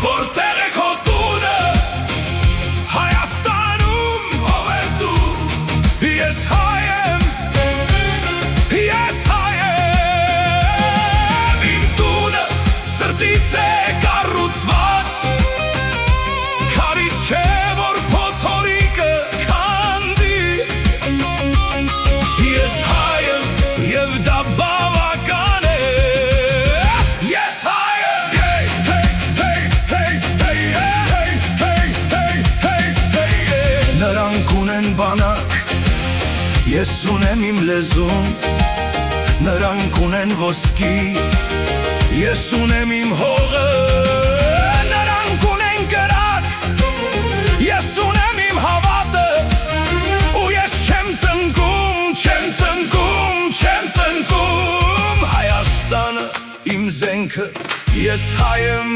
որտեղ է քո տունը, Հայաստանում ով ես դու, ես հայ եմ, ես հայ եմ, իմ տունը սրտից է կառուցված, քարից չէ որ փոթորիկը քանդի, ես հայ եմ և դա բավական է, ես հայ եմ, նրանք ունեն բանակ, ես ունեմ իմ լեզուն, նրանք ունեն ոսկի, ես ունեմ իմ հողը, նրանք ունեն կրակ, ես ունեմ իմ հավատը, ու ես չեմ ծնկում, չեմ ծնկում, չեմ ծնկում, Հայաստանը իմ զենքը, ես հայ եմ,